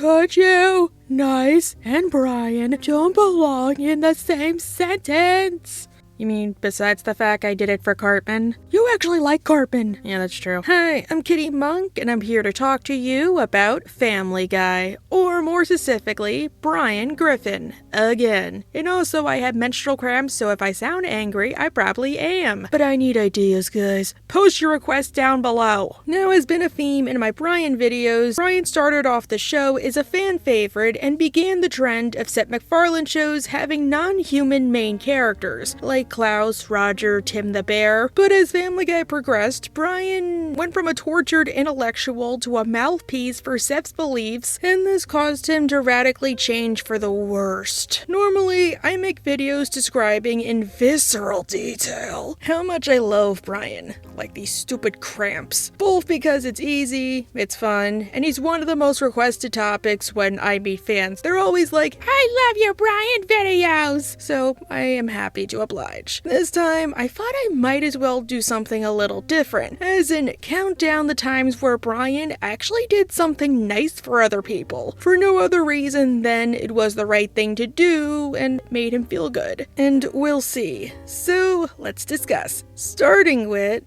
Could you? Nice and Brian don't belong in the same sentence. You mean besides the fact I did it for Cartman? You actually like Cartman. Yeah, that's true. Hi, I'm Kitty Monk, and I'm here to talk to you about Family Guy. Or more specifically, Brian Griffin. Again. And also, I have menstrual cramps, so if I sound angry, I probably am. But I need ideas, guys. Post your requests down below. Now, has been a theme in my Brian videos, Brian started off the show as a fan favorite and began the trend of Seth MacFarlane shows having non-human main characters, like Klaus, Roger, Tim the Bear. But as Family Guy progressed, Brian went from a tortured intellectual to a mouthpiece for Seth's beliefs, and this caused him to radically change for the worst. Normally, I make videos describing in visceral detail how much I love Brian, like these stupid cramps, both because it's easy, it's fun, and he's one of the most requested topics when I meet fans. They're always like, I love your Brian videos! So I am happy to oblige. This time, I thought I might as well do something a little different, as in count down the times where Brian actually did something nice for other people, for no other reason than it was the right thing to do and made him feel good. And we'll see. So, let's discuss. Starting with...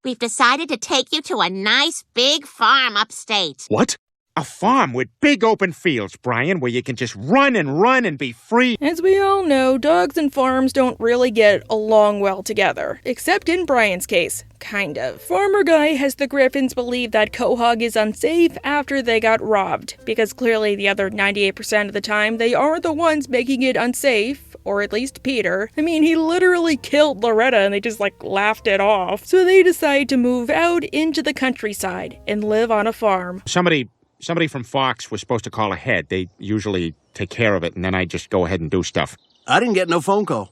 We've decided to take you to a nice big farm upstate. What? A farm with big open fields, Brian, where you can just run and be free. As we all know, dogs and farms don't really get along well together. Except in Brian's case. Kind of. Farmer Guy has the Griffins believe that Quahog is unsafe after they got robbed, because clearly the other 98% of the time they are the ones making it unsafe, or at least Peter. I mean, he literally killed Loretta and they just laughed it off. So they decide to move out into the countryside and live on a farm. Somebody from Fox was supposed to call ahead. They usually take care of it, and then I just go ahead and do stuff. I didn't get no phone call.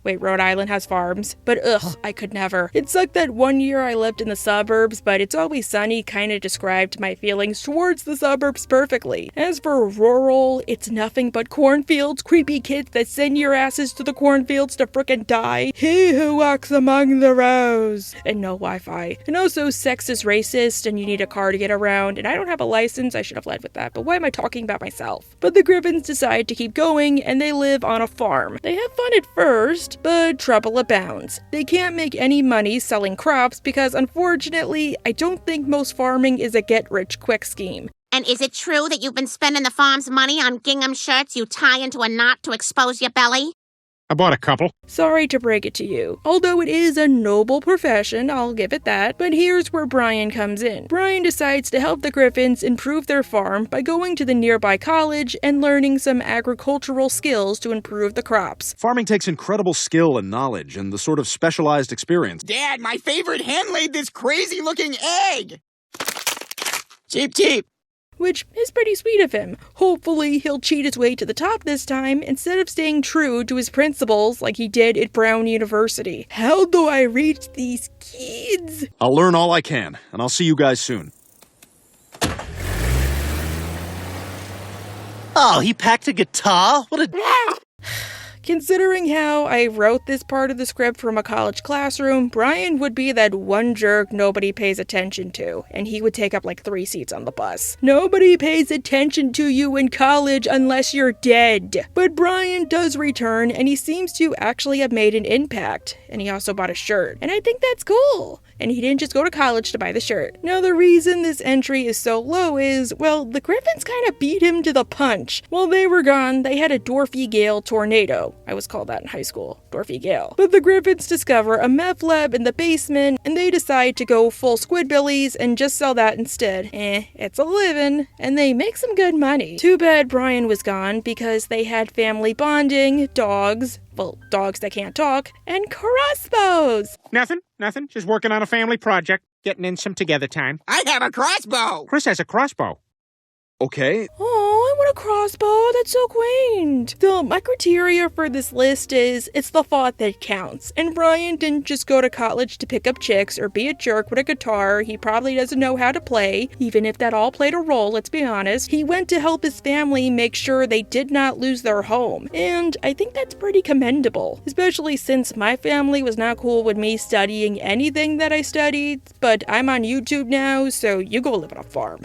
Wait, Rhode Island has farms? But ugh, I could never. It sucked that one year I lived in the suburbs, but It's Always Sunny kinda described my feelings towards the suburbs perfectly. As for rural, it's nothing but cornfields, creepy kids that send your asses to the cornfields to frickin' die. He who walks among the rows. And no Wi-Fi. And also, sex is racist, and you need a car to get around, and I don't have a license, I should have led with that, but why am I talking about myself? But the Griffins decide to keep going, and they live on a farm. They have fun at first, but trouble abounds. They can't make any money selling crops because, unfortunately, I don't think most farming is a get-rich-quick scheme. And is it true that you've been spending the farm's money on gingham shirts you tie into a knot to expose your belly? I bought a couple. Sorry to break it to you. Although it is a noble profession, I'll give it that, but here's where Brian comes in. Brian decides to help the Griffins improve their farm by going to the nearby college and learning some agricultural skills to improve the crops. Farming takes incredible skill and knowledge and the sort of specialized experience. Dad, my favorite hen laid this crazy-looking egg! Cheep, cheep. Which is pretty sweet of him. Hopefully, he'll cheat his way to the top this time instead of staying true to his principles like he did at Brown University. How do I reach these kids? I'll learn all I can, and I'll see you guys soon. Oh, he packed a guitar? What a... Considering how I wrote this part of the script from a college classroom, Brian would be that one jerk nobody pays attention to, and he would take up 3 seats on the bus. Nobody pays attention to you in college unless you're dead. But Brian does return, and he seems to actually have made an impact, and he also bought a shirt, and I think that's cool. And he didn't just go to college to buy the shirt. Now, the reason this entry is so low is, well, the Griffins kind of beat him to the punch. While they were gone, they had a Dorothy Gale tornado. I was called that in high school, Dorothy Gale. But the Griffins discover a meth lab in the basement, and they decide to go full Squidbillies and just sell that instead. It's a living, and they make some good money. Too bad Brian was gone, because they had family bonding, dogs, well, dogs that can't talk, and crossbows! Nothing. Just working on a family project, getting in some together time. I have a crossbow! Chris has a crossbow. Okay. Oh, I want a crossbow. That's so quaint. So my criteria for this list is it's the thought that counts. And Brian didn't just go to college to pick up chicks or be a jerk with a guitar. He probably doesn't know how to play, even if that all played a role, let's be honest. He went to help his family make sure they did not lose their home. And I think that's pretty commendable, especially since my family was not cool with me studying anything that I studied, but I'm on YouTube now, so you go live on a farm.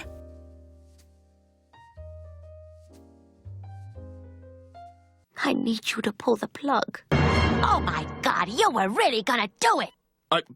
I need you to pull the plug. Oh my God, you were really gonna do it!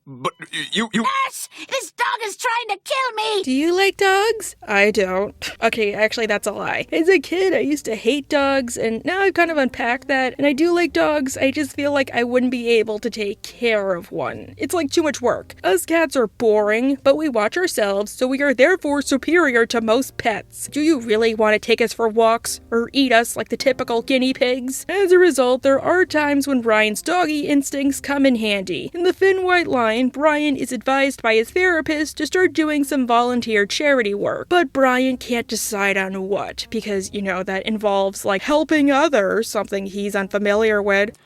But you... Yes! This dog is trying to kill me! Do you like dogs? I don't. Okay, actually that's a lie. As a kid, I used to hate dogs, and now I've kind of unpacked that, and I do like dogs. I just feel like I wouldn't be able to take care of one. It's like too much work. Us cats are boring, but we watch ourselves, so we are therefore superior to most pets. Do you really want to take us for walks, or eat us like the typical guinea pigs? As a result, there are times when Brian's doggy instincts come in handy. In the thin white line, Brian is advised by his therapist to start doing some volunteer charity work, but Brian can't decide on what, because, you know, that involves, like, helping others, something he's unfamiliar with.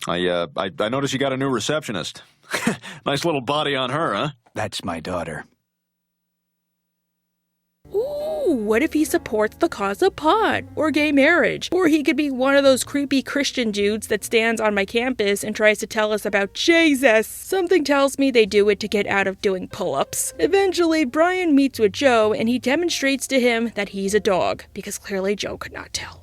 I noticed you got a new receptionist. Nice little body on her, huh? That's my daughter. Ooh, what if he supports the cause of pot, or gay marriage? Or he could be one of those creepy Christian dudes that stands on my campus and tries to tell us about Jesus. Something tells me they do it to get out of doing pull-ups. Eventually, Brian meets with Joe, and he demonstrates to him that he's a dog, because clearly Joe could not tell.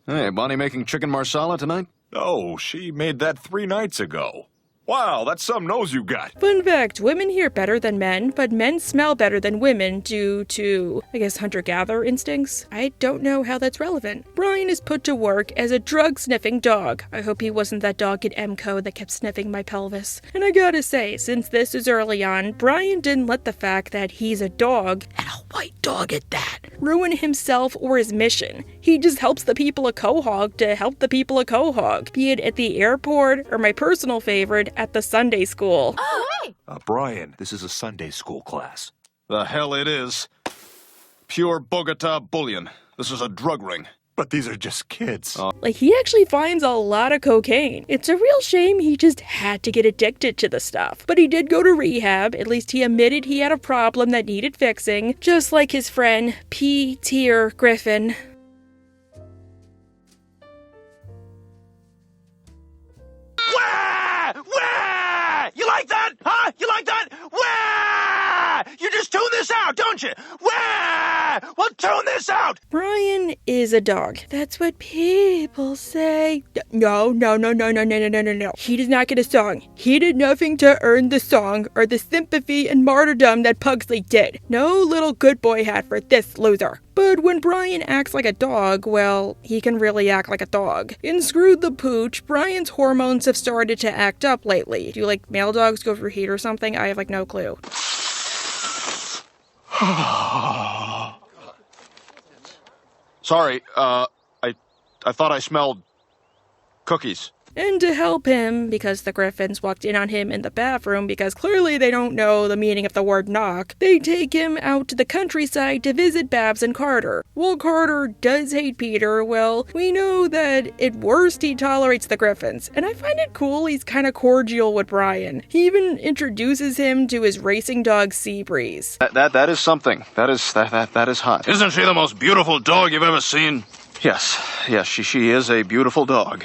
Hey, Bonnie making chicken marsala tonight? Oh, she made that 3 nights ago. Wow, that's some nose you got. Fun fact, women hear better than men, but men smell better than women due to, I guess, hunter-gatherer instincts? I don't know how that's relevant. Brian is put to work as a drug-sniffing dog. I hope he wasn't that dog at MCO that kept sniffing my pelvis. And I gotta say, since this is early on, Brian didn't let the fact that he's a dog, and a white dog at that, ruin himself or his mission. He just helps the people of Quahog to help the people of Quahog, be it at the airport or my personal favorite, at the Sunday school. Oh, hey! Brian, this is a Sunday school class. The hell it is. Pure Bogota bullion. This is a drug ring. But these are just kids. Like, he actually finds a lot of cocaine. It's a real shame he just had to get addicted to the stuff. But he did go to rehab. At least he admitted he had a problem that needed fixing, just like his friend P-Tier Griffin. Wah! You like that? Huh? You like that? Wah! You just tune this out, don't you? Wah! Well, tune this out! Brian is a dog. That's what people say. No. He does not get a song. He did nothing to earn the song or the sympathy and martyrdom that Pugsley did. No little good boy hat for this loser. But when Brian acts like a dog, well, he can really act like a dog. In Screwed the Pooch, Brian's hormones have started to act up lately. Do, like, male dogs go through heat or something? I have, like, no clue. Sorry, I thought I smelled cookies. And to help him, because the Griffins walked in on him in the bathroom because clearly they don't know the meaning of the word knock, they take him out to the countryside to visit Babs and Carter. While Carter does hate Peter, well, we know that at worst he tolerates the Griffins, and I find it cool he's kind of cordial with Brian. He even introduces him to his racing dog Seabreeze. That is something. That is hot. Isn't she the most beautiful dog you've ever seen? Yes, she is a beautiful dog.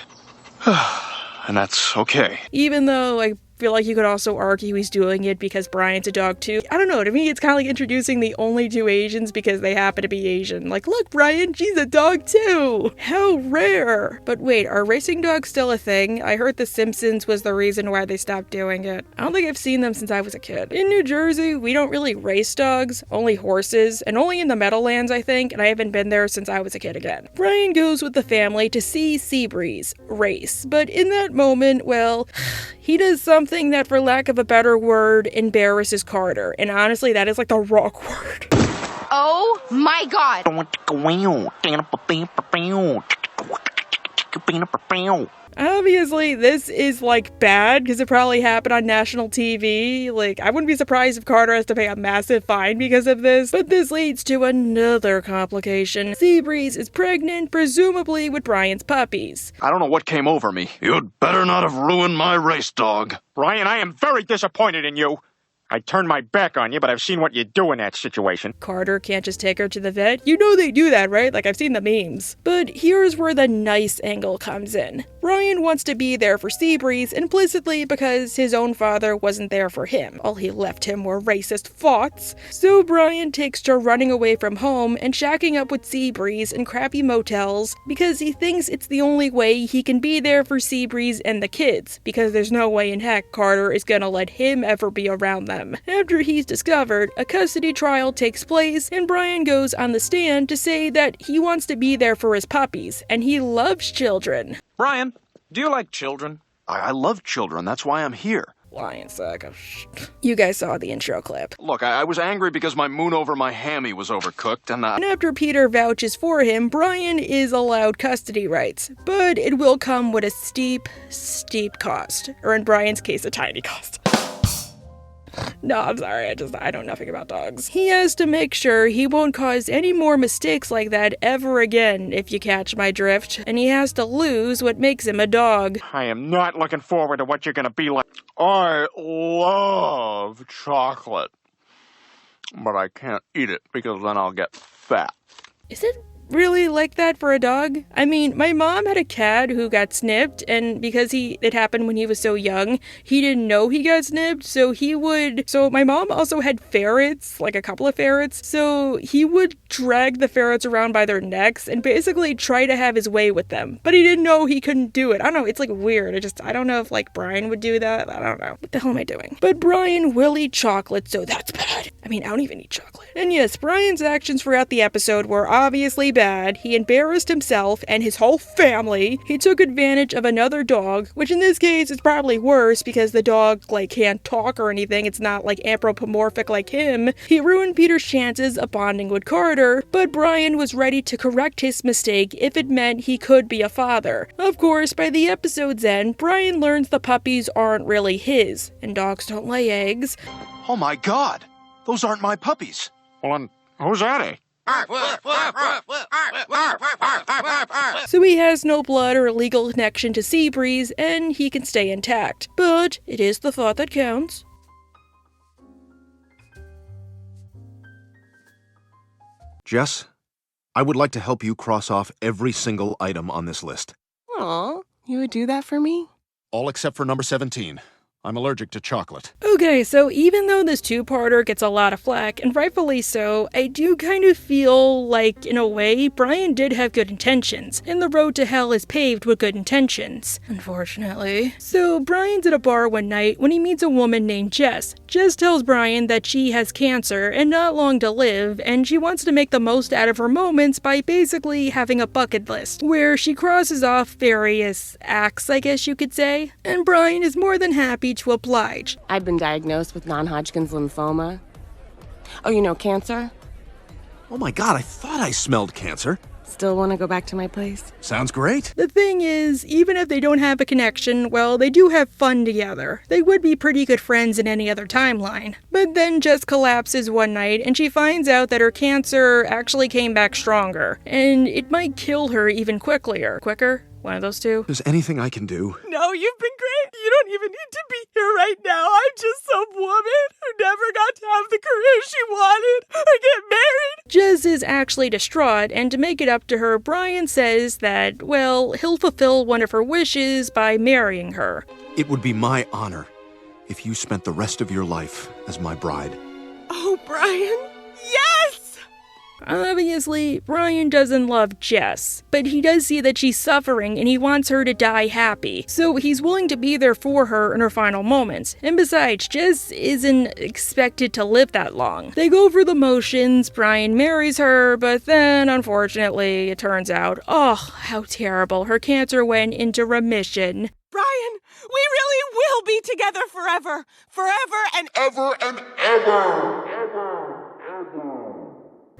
And that's okay. Even though I feel like you could also argue he's doing it because Brian's a dog too. I don't know, to me it's kind of like introducing the only two Asians because they happen to be Asian. Like, look, Brian, she's a dog too! How rare! But wait, are racing dogs still a thing? I heard The Simpsons was the reason why they stopped doing it. I don't think I've seen them since I was a kid. In New Jersey, we don't really race dogs, only horses, and only in the Meadowlands, I think, and I haven't been there since I was a kid again. Brian goes with the family to see Seabreeze race, but in that moment, well, he does something that, for lack of a better word, embarrasses Carter. And honestly, that is like the rock word. Oh my God! Obviously, this is, like, bad, because it probably happened on national TV. Like, I wouldn't be surprised if Carter has to pay a massive fine because of this. But this leads to another complication. Seabreeze is pregnant, presumably with Brian's puppies. I don't know what came over me. You'd better not have ruined my race dog. Brian, I am very disappointed in you. I turned my back on you, but I've seen what you do in that situation. Carter can't just take her to the vet. You know they do that, right? Like, I've seen the memes. But here's where the nice angle comes in. Brian wants to be there for Seabreeze implicitly because his own father wasn't there for him. All he left him were racist thoughts. So Brian takes to running away from home and shacking up with Seabreeze in crappy motels because he thinks it's the only way he can be there for Seabreeze and the kids, because there's no way in heck Carter is gonna let him ever be around them. After he's discovered, a custody trial takes place, and Brian goes on the stand to say that he wants to be there for his puppies, and he loves children. Brian, do you like children? I love children. That's why I'm here. Lion sack of You guys saw the intro clip. Look, I was angry because my moon over my hammy was overcooked, and after Peter vouches for him, Brian is allowed custody rights, but it will come with a steep cost. Or in Brian's case, a tiny cost. No, I'm sorry, I know nothing about dogs. He has to make sure he won't cause any more mistakes like that ever again, if you catch my drift, and he has to lose what makes him a dog. I am not looking forward to what you're gonna be like. I love chocolate, but I can't eat it because then I'll get fat. Is it really like that for a dog? I mean, my mom had a cat who got snipped, and because it happened when he was so young, he didn't know he got snipped, so my mom also had ferrets, like a couple of ferrets, so he would drag the ferrets around by their necks and basically try to have his way with them, but he didn't know he couldn't do it. I don't know, it's like weird. I don't know if like Brian would do that. I don't know. What the hell am I doing? But Brian will eat chocolate, so that's bad. I mean, I don't even eat chocolate. And yes, Brian's actions throughout the episode were obviously bad. He embarrassed himself and his whole family. He took advantage of another dog, which in this case is probably worse because the dog can't talk or anything. It's not anthropomorphic like him. He ruined Peter's chances of bonding with Carter, but Brian was ready to correct his mistake if it meant he could be a father. Of course, by the episode's end, Brian learns the puppies aren't really his, and dogs don't lay eggs. Oh my God, those aren't my puppies. Well, then, who's Eddie? So he has no blood or legal connection to Seabreeze, and he can stay intact. But it is the thought that counts. Jess, I would like to help you cross off every single item on this list. Aw, you would do that for me? All except for number 17. I'm allergic to chocolate. Okay, so even though this two-parter gets a lot of flack, and rightfully so, I do kind of feel like, in a way, Brian did have good intentions, and the road to hell is paved with good intentions, unfortunately. So Brian's at a bar one night when he meets a woman named Jess. Jess tells Brian that she has cancer and not long to live, and she wants to make the most out of her moments by basically having a bucket list, where she crosses off various acts, I guess you could say, and Brian is more than happy to oblige. I've been diagnosed with non-Hodgkin's lymphoma. Oh, cancer? Oh my God, I thought I smelled cancer. Still want to go back to my place? Sounds great. The thing is, even if they don't have a connection, well, they do have fun together. They would be pretty good friends in any other timeline. But then Jess collapses one night, and she finds out that her cancer actually came back stronger, and it might kill her even quicker. One of those two. Is anything I can do? No, you've been great. You don't even need to be here right now. I'm just some woman who never got to have the career she wanted or get married. Jess is actually distraught, and to make it up to her, Brian says that, well, he'll fulfill one of her wishes by marrying her. It would be my honor if you spent the rest of your life as my bride. Oh, Brian. Yes! Obviously, Brian doesn't love Jess, but he does see that she's suffering and he wants her to die happy, so he's willing to be there for her in her final moments. And besides, Jess isn't expected to live that long. They go through the motions, Brian marries her, but then, unfortunately, it turns out, oh, how terrible, her cancer went into remission. Brian, we really will be together forever. Forever and Ever and ever.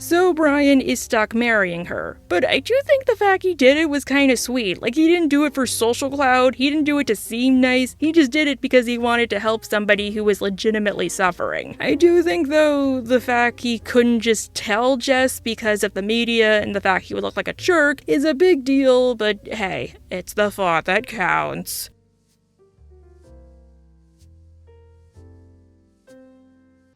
So Brian is stuck marrying her. But I do think the fact he did it was kind of sweet. Like, he didn't do it for social clout, he didn't do it to seem nice, he just did it because he wanted to help somebody who was legitimately suffering. I do think, though, the fact he couldn't just tell Jess because of the media and the fact he would look like a jerk is a big deal, but hey, it's the thought that counts.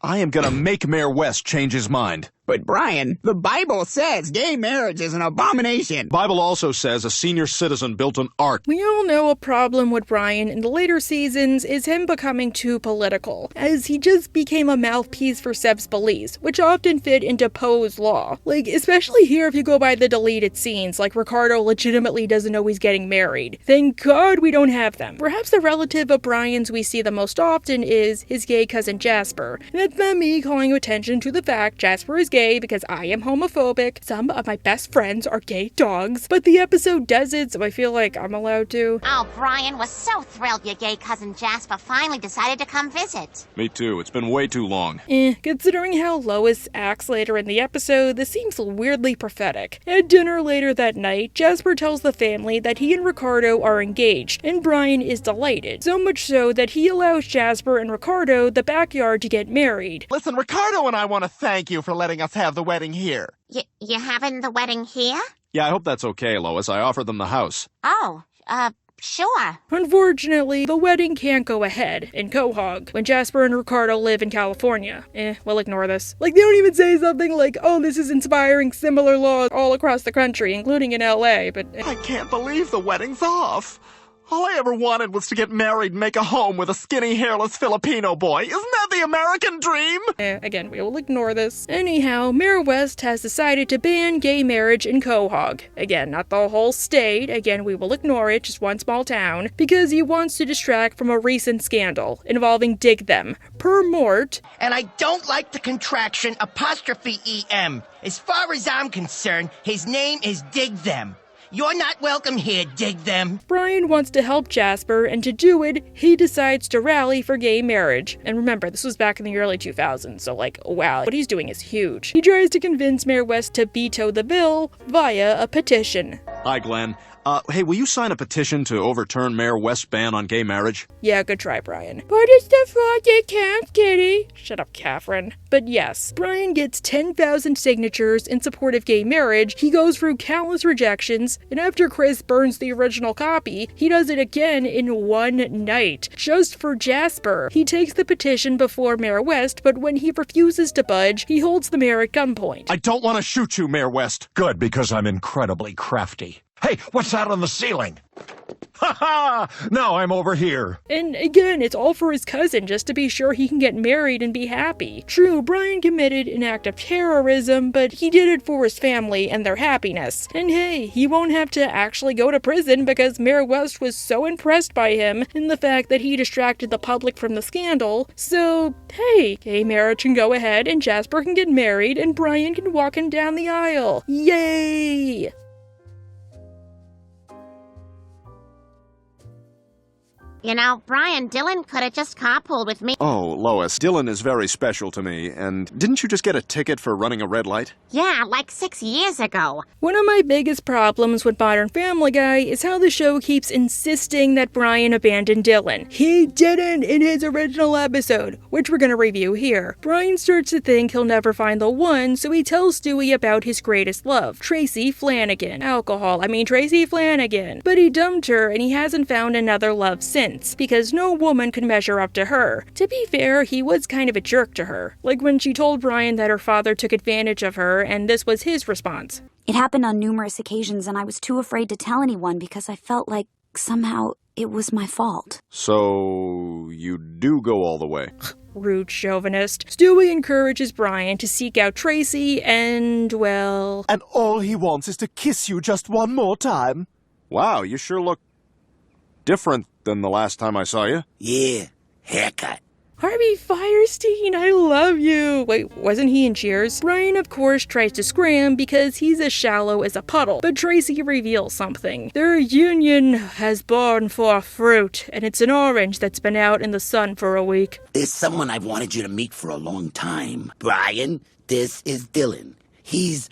I am gonna make Mayor West change his mind. But Brian, the Bible says gay marriage is an abomination. Bible also says a senior citizen built an ark. We all know a problem with Brian in the later seasons is him becoming too political, as he just became a mouthpiece for Seb's beliefs, which often fit into Poe's law. Like, especially here if you go by the deleted scenes, like Ricardo legitimately doesn't know he's getting married. Thank God we don't have them. Perhaps the relative of Brian's we see the most often is his gay cousin Jasper, and it's not me calling attention to the fact Jasper is gay because I am homophobic. Some of my best friends are gay dogs, but the episode does it, so I feel like I'm allowed to. Oh, Brian was so thrilled your gay cousin Jasper finally decided to come visit. Me too, it's been way too long. Considering how Lois acts later in the episode, this seems weirdly prophetic. At dinner later that night, Jasper tells the family that he and Ricardo are engaged, and Brian is delighted. So much so that he allows Jasper and Ricardo the backyard to get married. Listen, Ricardo and I want to thank you for letting us have the wedding here. You having the wedding here? Yeah, I hope that's okay, Lois. I offered them the house. Oh, sure. Unfortunately, the wedding can't go ahead in Quahog when Jasper and Ricardo live in California. We'll ignore this. Like, they don't even say something like, oh, this is inspiring similar laws all across the country, including in LA, but... I can't believe the wedding's off. All I ever wanted was to get married and make a home with a skinny, hairless Filipino boy. Isn't that the American dream? Again, we will ignore this. Anyhow, Mayor West has decided to ban gay marriage in Quahog. Again, not the whole state. Again, we will ignore it, just one small town. Because he wants to distract from a recent scandal involving Dig Them. Per Mort. And I don't like the contraction apostrophe EM. As far as I'm concerned, his name is Dig Them. You're not welcome here, Dig Them. Brian wants to help Jasper, and to do it, he decides to rally for gay marriage. And remember, this was back in the early 2000s, so like, wow, what he's doing is huge. He tries to convince Mayor West to veto the bill via a petition. Hi, Glenn. Hey, will you sign a petition to overturn Mayor West's ban on gay marriage? Yeah, good try, Brian. But it's the fault it counts, kitty. Shut up, Catherine. But yes, Brian gets 10,000 signatures in support of gay marriage, he goes through countless rejections, and after Chris burns the original copy, he does it again in one night, just for Jasper. He takes the petition before Mayor West, but when he refuses to budge, he holds the mayor at gunpoint. I don't want to shoot you, Mayor West. Good, because I'm incredibly crafty. Hey, what's that on the ceiling? Ha ha! Now I'm over here. And again, it's all for his cousin, just to be sure he can get married and be happy. True, Brian committed an act of terrorism, but he did it for his family and their happiness. And hey, he won't have to actually go to prison because Mayor West was so impressed by him and the fact that he distracted the public from the scandal. So, hey, gay marriage can go ahead and Jasper can get married and Brian can walk him down the aisle. Yay! You know, Brian, Dylan could have just carpooled with me. Oh, Lois, Dylan is very special to me, and didn't you just get a ticket for running a red light? Yeah, like 6 years ago. One of my biggest problems with Modern Family Guy is how the show keeps insisting that Brian abandoned Dylan. He didn't in his original episode, which we're gonna review here. Brian starts to think he'll never find the one, so he tells Stewie about his greatest love, Tracy Flanagan. Tracy Flanagan. But he dumped her, and he hasn't found another love since, because no woman could measure up to her. To be fair, he was kind of a jerk to her. Like when she told Brian that her father took advantage of her, and this was his response. It happened on numerous occasions, and I was too afraid to tell anyone because I felt like somehow it was my fault. So, you do go all the way. Rude chauvinist. Stewie encourages Brian to seek out Tracy, and, well... And all he wants is to kiss you just one more time. Wow, you sure look different than the last time I saw you. Yeah, haircut. Harvey Fierstein, I love you! Wait, wasn't he in Cheers? Brian, of course, tries to scram because he's as shallow as a puddle, but Tracy reveals something. Their union has borne forth fruit, and it's an orange that's been out in the sun for a week. There's someone I've wanted you to meet for a long time. Brian, this is Dylan. He's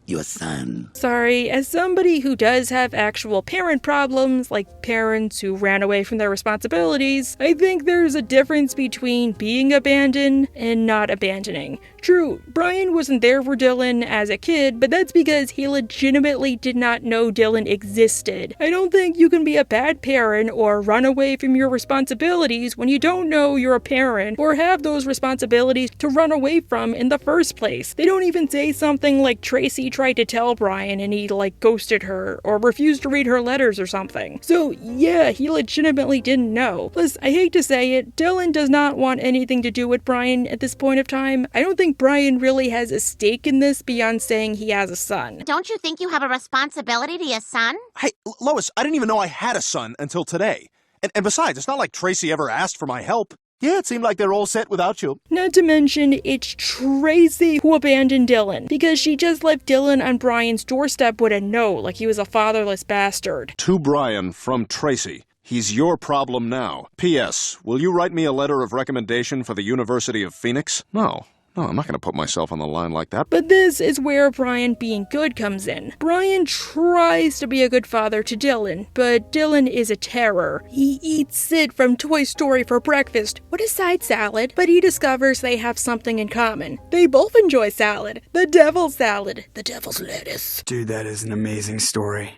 your son. Sorry, as somebody who does have actual parent problems, like parents who ran away from their responsibilities, I think there's a difference between being abandoned and not abandoning. True, Brian wasn't there for Dylan as a kid, but that's because he legitimately did not know Dylan existed. I don't think you can be a bad parent or run away from your responsibilities when you don't know you're a parent or have those responsibilities to run away from in the first place. They don't even say something like Tracy tried to tell Brian and he ghosted her or refused to read her letters or something. So yeah, he legitimately didn't know. Plus, I hate to say it, Dylan does not want anything to do with Brian at this point of time. I don't think Brian really has a stake in this beyond saying he has a son. Don't you think you have a responsibility to your son? Hey, Lois, I didn't even know I had a son until today. And besides, it's not like Tracy ever asked for my help. Yeah, it seemed like they're all set without you. Not to mention, it's Tracy who abandoned Dylan, because she just left Dylan on Brian's doorstep with a note, like he was a fatherless bastard. To Brian from Tracy. He's your problem now. P.S. Will you write me a letter of recommendation for the University of Phoenix? No, I'm not going to put myself on the line like that. But this is where Brian being good comes in. Brian tries to be a good father to Dylan, but Dylan is a terror. He eats Sid from Toy Story for breakfast with a side salad, but he discovers they have something in common. They both enjoy salad. The devil's salad. The devil's lettuce. Dude, that is an amazing story.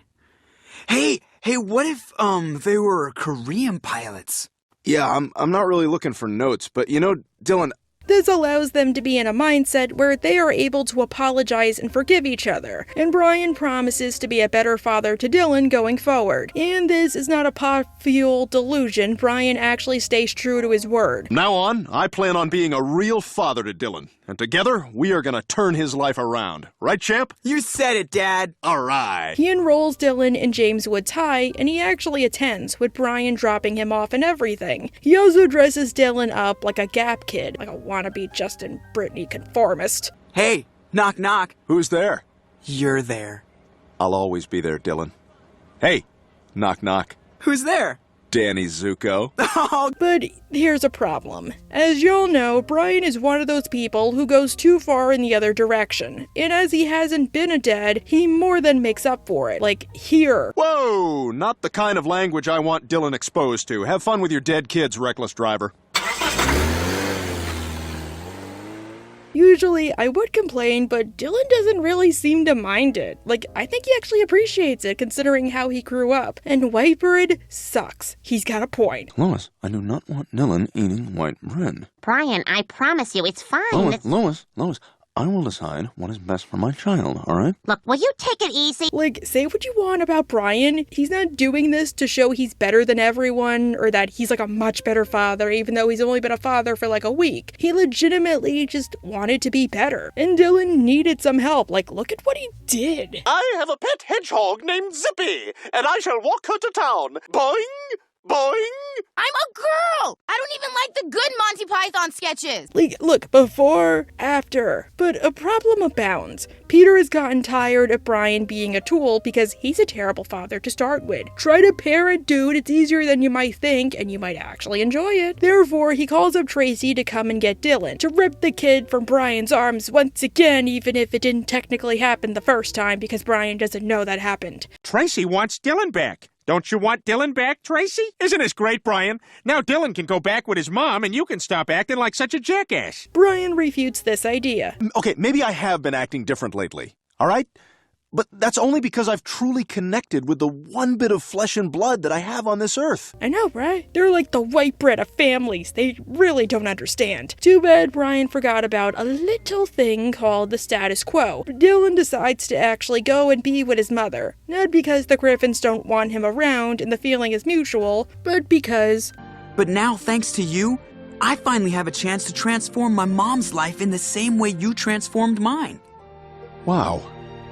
Hey, what if, they were Korean pilots? Yeah, I'm not really looking for notes, but Dylan... This allows them to be in a mindset where they are able to apologize and forgive each other, and Brian promises to be a better father to Dylan going forward. And this is not a pot-fuel delusion. Brian actually stays true to his word. From now on, I plan on being a real father to Dylan, and together, we are gonna turn his life around. Right, champ? You said it, Dad! Alright! He enrolls Dylan in James Woods High, and he actually attends, with Brian dropping him off and everything. He also dresses Dylan up like a Gap kid, like a wannabe Justin Britney conformist. Hey, knock knock. Who's there? You're there. I'll always be there, Dylan. Hey, knock knock. Who's there? Danny Zuko. But here's a problem. As you'll know, Brian is one of those people who goes too far in the other direction. And as he hasn't been a dad, he more than makes up for it. Like, here. Whoa! Not the kind of language I want Dylan exposed to. Have fun with your dead kids, reckless driver. Usually, I would complain, but Dylan doesn't really seem to mind it. I think he actually appreciates it, considering how he grew up. And white bread sucks. He's got a point. Lois, I do not want Dylan eating white bread. Brian, I promise you, it's fine. Lois, I will decide what is best for my child, alright? Look, will you take it easy? Say what you want about Brian. He's not doing this to show he's better than everyone, or that he's a much better father, even though he's only been a father for a week. He legitimately just wanted to be better. And Dylan needed some help. Look at what he did. I have a pet hedgehog named Zippy, and I shall walk her to town. Boing! Boing! I'm a girl! I don't even like the good Monty Python sketches! Look, before, after. But a problem abounds. Peter has gotten tired of Brian being a tool because he's a terrible father to start with. Try to parent, dude. It's easier than you might think, and you might actually enjoy it. Therefore, he calls up Tracy to come and get Dylan, to rip the kid from Brian's arms once again, even if it didn't technically happen the first time, because Brian doesn't know that happened. Tracy wants Dylan back. Don't you want Dylan back, Tracy? Isn't this great, Brian? Now Dylan can go back with his mom, and you can stop acting like such a jackass. Brian refutes this idea. Okay, maybe I have been acting different lately, alright? But that's only because I've truly connected with the one bit of flesh and blood that I have on this earth. I know, right? They're like the white bread of families. They really don't understand. Too bad Brian forgot about a little thing called the status quo. Dylan decides to actually go and be with his mother. Not because the Griffins don't want him around and the feeling is mutual, but because... But now, thanks to you, I finally have a chance to transform my mom's life in the same way you transformed mine. Wow.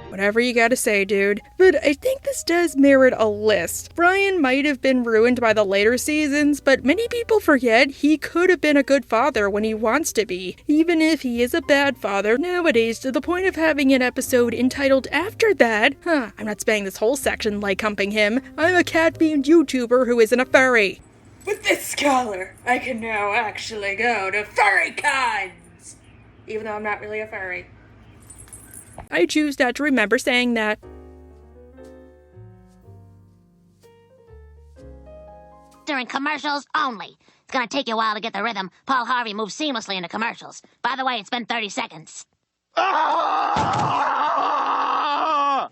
Whatever you gotta say, dude. But I think this does merit a list. Brian might have been ruined by the later seasons, but many people forget he could have been a good father when he wants to be, even if he is a bad father nowadays, to the point of having an episode entitled After That. I'm not spending this whole section humping him. I'm a cat-themed YouTuber who isn't a furry. With this collar, I can now actually go to furry cons! Even though I'm not really a furry. I choose not to remember saying that. During commercials only. It's gonna take you a while to get the rhythm. Paul Harvey moves seamlessly into commercials. By the way, it's been 30 seconds.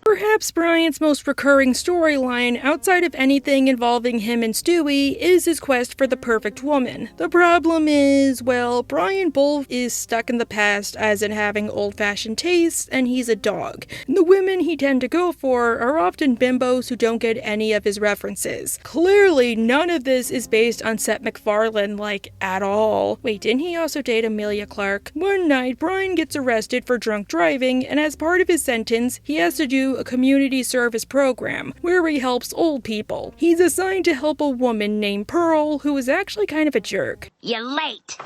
Perhaps Brian's most recurring storyline, outside of anything involving him and Stewie, is his quest for the perfect woman. The problem is, well, Brian both is stuck in the past, as in having old-fashioned tastes, and he's a dog. The women he tend to go for are often bimbos who don't get any of his references. Clearly, none of this is based on Seth MacFarlane, like, at all. Wait, didn't he also date Emilia Clarke? One night, Brian gets arrested for drunk driving, and as part of his sentence, he has to do a community service program where he helps old people. He's assigned to help a woman named Pearl, who is actually kind of a jerk. You're late.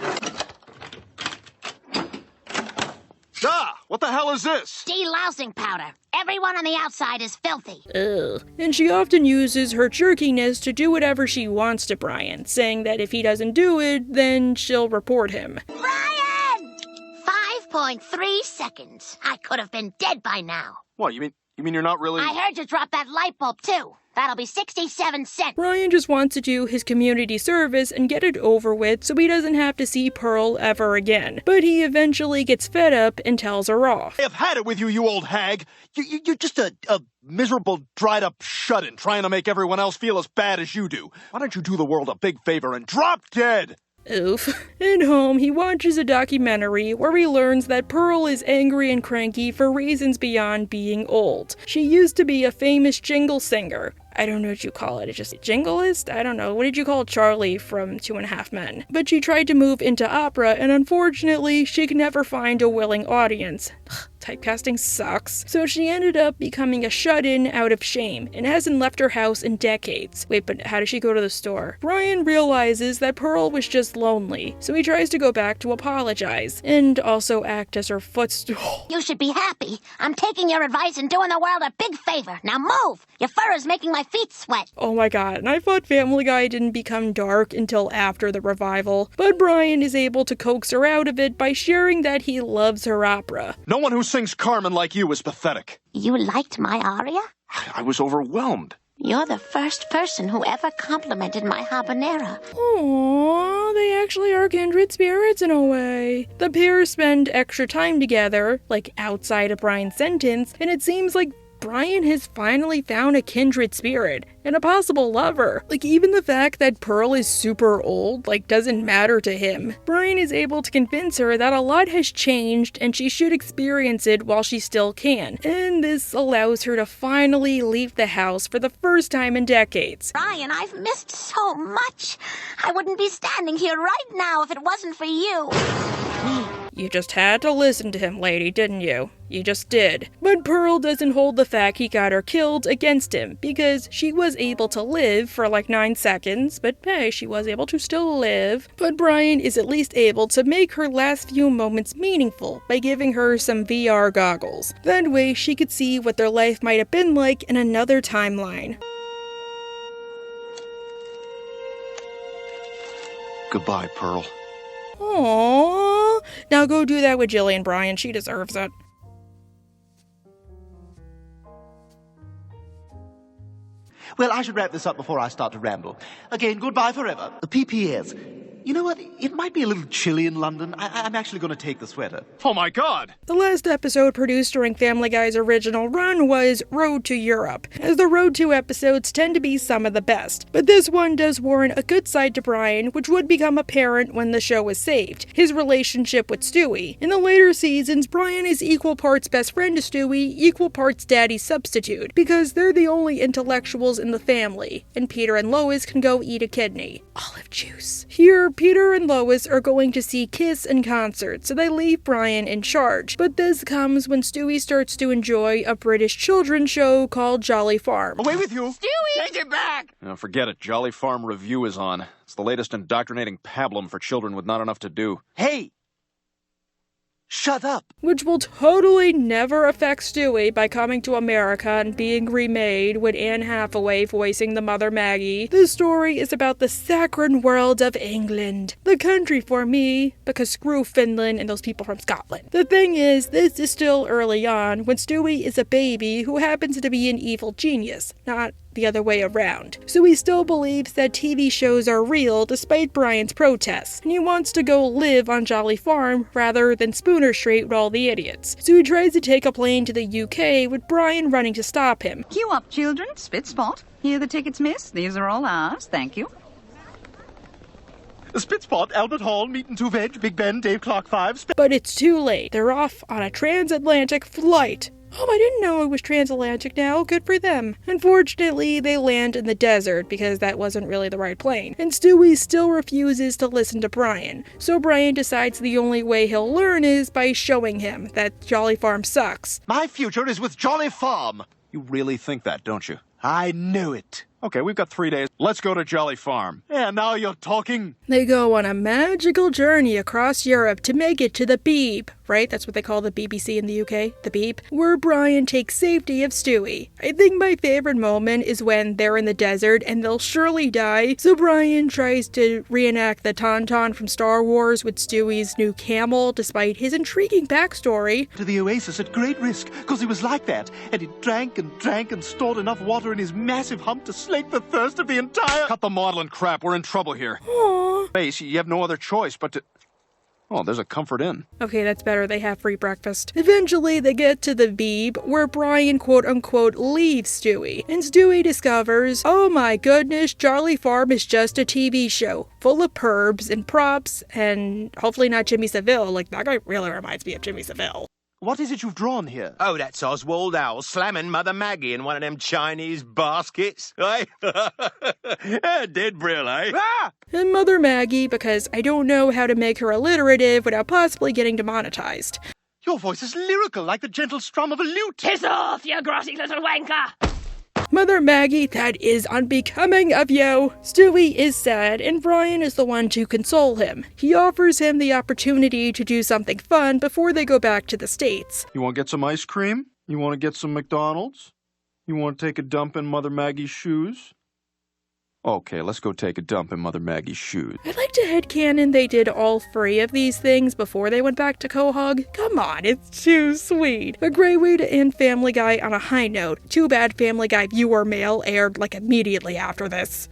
What the hell is this? De-lousing powder. Everyone on the outside is filthy. Ugh. And she often uses her jerkiness to do whatever she wants to Brian, saying that if he doesn't do it, then she'll report him. Brian! 5.3 seconds. I could have been dead by now. What, you mean you're not really... I heard you drop that light bulb, too. That'll be 67 cents. Brian just wants to do his community service and get it over with so he doesn't have to see Pearl ever again. But he eventually gets fed up and tells her off. I have had it with you, you old hag. You're just a miserable, dried-up shut-in trying to make everyone else feel as bad as you do. Why don't you do the world a big favor and drop dead? Oof. At home, he watches a documentary where he learns that Pearl is angry and cranky for reasons beyond being old. She used to be a famous jingle singer. I don't know what you call it. It's just jinglist? I don't know. What did you call Charlie from 2.5 Men? But she tried to move into opera, and unfortunately, she could never find a willing audience. Typecasting sucks. So she ended up becoming a shut-in out of shame, and hasn't left her house in decades. Wait, but how does she go to the store? Brian realizes that Pearl was just lonely, so he tries to go back to apologize, and also act as her footstool. You should be happy. I'm taking your advice and doing the world a big favor. Now move! Your fur is making my feet sweat. Oh my god, and I thought Family Guy didn't become dark until after the revival, but Brian is able to coax her out of it by sharing that he loves her opera. No one who sings Carmen like you is pathetic. You liked my aria? I was overwhelmed. You're the first person who ever complimented my habanera. Aww, they actually are kindred spirits in a way. The pair spend extra time together, like outside of Brian's sentence, and it seems like Brian has finally found a kindred spirit and a possible lover. Like, even the fact that Pearl is super old, doesn't matter to him. Brian is able to convince her that a lot has changed and she should experience it while she still can. And this allows her to finally leave the house for the first time in decades. Brian, I've missed so much. I wouldn't be standing here right now if it wasn't for you. You just had to listen to him, lady, didn't you? You just did. But Pearl doesn't hold the fact he got her killed against him, because she was able to live for 9 seconds, but hey, she was able to still live. But Brian is at least able to make her last few moments meaningful by giving her some VR goggles. That way she could see what their life might have been like in another timeline. Goodbye, Pearl. Aww. Now go do that with Jillian, Brian. She deserves it. Well, I should wrap this up before I start to ramble. Again, goodbye forever. The PPS. You know what? It might be a little chilly in London. I'm actually going to take the sweater. Oh my god! The last episode produced during Family Guy's original run was Road to Europe, as the Road to episodes tend to be some of the best. But this one does warrant a good side to Brian, which would become apparent when the show was saved: his relationship with Stewie. In the later seasons, Brian is equal parts best friend to Stewie, equal parts daddy's substitute, because they're the only intellectuals in the family, and Peter and Lois can go eat a kidney. Olive juice. Here, Peter and Lois are going to see Kiss in concert, so they leave Brian in charge. But this comes when Stewie starts to enjoy a British children's show called Jolly Farm. Away with you! Stewie! Take it back! No, forget it. Jolly Farm Review is on. It's the latest indoctrinating pablum for children with not enough to do. Hey! Shut up! Which will totally never affect Stewie by coming to America and being remade with Anne Hathaway voicing the Mother Maggie. This story is about the saccharine world of England. The country for me, because screw Finland and those people from Scotland. The thing is, this is still early on, when Stewie is a baby who happens to be an evil genius, not the other way around. So he still believes that TV shows are real despite Brian's protests, and he wants to go live on Jolly Farm rather than Spooner Street with all the idiots. So he tries to take a plane to the UK with Brian running to stop him. Queue up, children. Spit spot. Here are the tickets, miss. These are all ours. Thank you. Spitspot, Albert Hall, Meetin' Two Veg, Big Ben, Dave Clark 5. But it's too late. They're off on a transatlantic flight. Oh, I didn't know it was transatlantic now. Good for them. Unfortunately, they land in the desert because that wasn't really the right plane. And Stewie still refuses to listen to Brian. So Brian decides the only way he'll learn is by showing him that Jolly Farm sucks. My future is with Jolly Farm. You really think that, don't you? I know it. Okay, we've got 3 days. Let's go to Jolly Farm. Yeah, now you're talking. They go on a magical journey across Europe to make it to the Beeb, right? That's what they call the BBC in the UK, the Beeb, where Brian takes safety of Stewie. I think my favorite moment is when they're in the desert and they'll surely die, so Brian tries to reenact the Tauntaun from Star Wars with Stewie's new camel, despite his intriguing backstory. To the oasis at great risk, because he was like that, and he drank and stored enough water in his massive hump to slake the thirst of the entire— Cut the maudlin crap, we're in trouble here. Aww. Face, you have no other choice but to— Oh, there's a Comfort Inn. Okay, that's better. They have free breakfast. Eventually, they get to the Beeb, where Brian quote-unquote leaves Stewie. And Stewie discovers, oh my goodness, Jolly Farm is just a TV show, full of pervs and props, and hopefully not Jimmy Savile. Like, that guy really reminds me of Jimmy Savile. What is it you've drawn here? Oh, that's Oswald Owl slamming Mother Maggie in one of them Chinese baskets, eh? Dead brill, eh? Ah! And Mother Maggie, because I don't know how to make her alliterative without possibly getting demonetized. Your voice is lyrical, like the gentle strum of a lute. Piss off, you grotty little wanker! Mother Maggie, that is unbecoming of you! Stewie is sad, and Brian is the one to console him. He offers him the opportunity to do something fun before they go back to the States. You want to get some ice cream? You want to get some McDonald's? You want to take a dump in Mother Maggie's shoes? Okay, let's go take a dump in Mother Maggie's shoes. I'd like to headcanon they did all 3 of these things before they went back to Quahog. Come on, it's too sweet. A great way to end Family Guy on a high note. Too bad Family Guy viewer mail aired like immediately after this.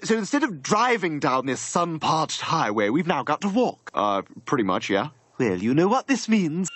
So instead of driving down this sun-parched highway, we've now got to walk. Pretty much, yeah. Well, you know what this means.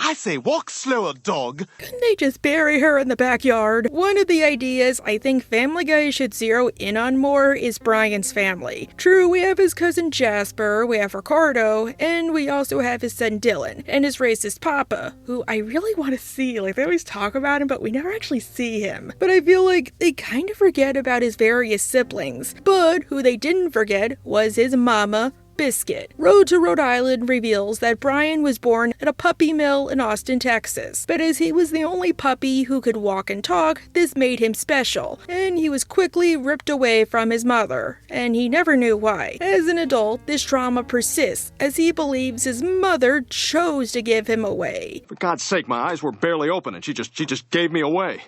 I say, walk slower, dog. Couldn't they just bury her in the backyard? One of the ideas I think Family Guy should zero in on more is Brian's family. True, we have his cousin Jasper, we have Ricardo, and we also have his son Dylan, and his racist papa, who I really want to see. Like, they always talk about him, but we never actually see him. But I feel like they kind of forget about his various siblings. But who they didn't forget was his mama, Biscuit. Road to Rhode Island reveals that Brian was born at a puppy mill in Austin, Texas. But as he was the only puppy who could walk and talk, this made him special, and he was quickly ripped away from his mother, and he never knew why. As an adult, this trauma persists, as he believes his mother chose to give him away. For God's sake, my eyes were barely open and she just gave me away.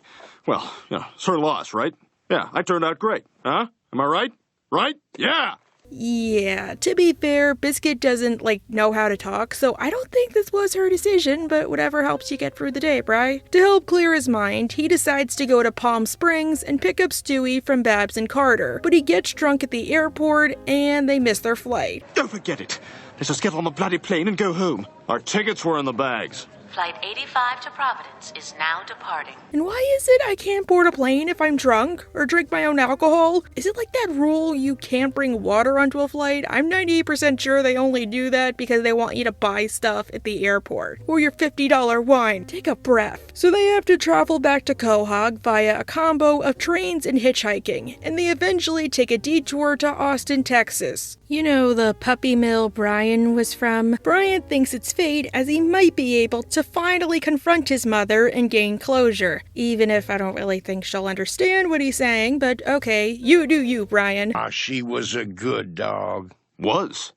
Well, it's her loss, right? Yeah, I turned out great, huh? Am I right? Right? Yeah! Yeah, to be fair, Biscuit doesn't, know how to talk, so I don't think this was her decision, but whatever helps you get through the day, Bri. To help clear his mind, he decides to go to Palm Springs and pick up Stewie from Babs and Carter, but he gets drunk at the airport, and they miss their flight. Don't forget it. Let's just get on the bloody plane and go home. Our tickets were in the bags. Flight 85 to Providence is now departing. And why is it I can't board a plane if I'm drunk or drink my own alcohol? Is it like that rule you can't bring water onto a flight? I'm 98% sure they only do that because they want you to buy stuff at the airport. Or your $50 wine. Take a breath. So they have to travel back to Quahog via a combo of trains and hitchhiking, and they eventually take a detour to Austin, Texas. You know, the puppy mill Brian was from? Brian thinks it's fate as he might be able to finally confront his mother and gain closure. Even if I don't really think she'll understand what he's saying, but okay, you do you, Brian. She was a good dog. Was?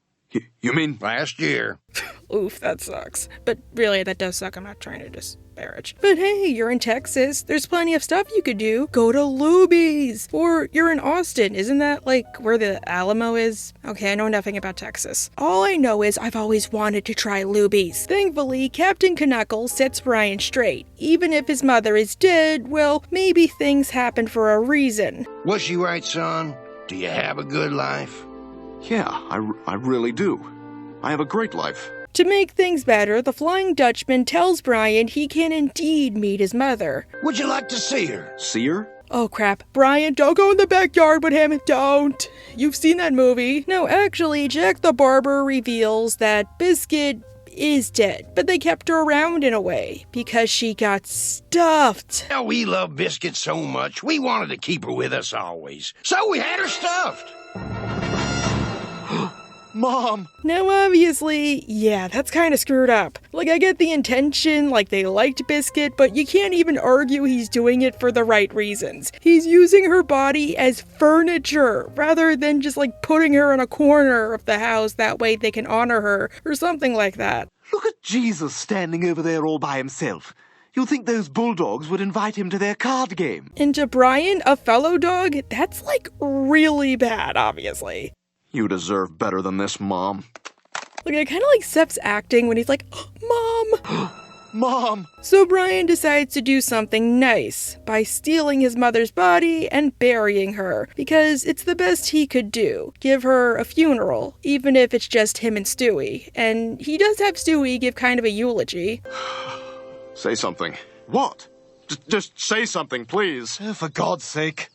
You mean? Last year. Oof, that sucks. But really, that does suck. I'm not trying to disparage. But hey, you're in Texas. There's plenty of stuff you could do. Go to Luby's. Or you're in Austin. Isn't that like where the Alamo is? Okay, I know nothing about Texas. All I know is I've always wanted to try Luby's. Thankfully, Captain Knuckles sets Brian straight. Even if his mother is dead, well, maybe things happen for a reason. Was she right, son? Do you have a good life? Yeah, I really do. I have a great life. To make things better, the Flying Dutchman tells Brian he can indeed meet his mother. Would you like to see her? See her? Oh crap. Brian, don't go in the backyard with him. Don't. You've seen that movie. No, actually, Jack the Barber reveals that Biscuit is dead, but they kept her around in a way because she got stuffed. Now, we love Biscuit so much, we wanted to keep her with us always. So we had her stuffed. Mom! Now, obviously, yeah, that's kind of screwed up. Like, I get the intention, like they liked Biscuit, but you can't even argue he's doing it for the right reasons. He's using her body as furniture, rather than just like putting her in a corner of the house, that way they can honor her, or something like that. Look at Jesus standing over there all by himself. You'd think those bulldogs would invite him to their card game. And to Brian, a fellow dog, that's like really bad, obviously. You deserve better than this, Mom. Like, I kind of like Sep's acting when he's like, Mom! Mom! So Brian decides to do something nice by stealing his mother's body and burying her, because it's the best he could do. Give her a funeral, even if it's just him and Stewie. And he does have Stewie give kind of a eulogy. Say something. What? Just say something, please. For God's sake.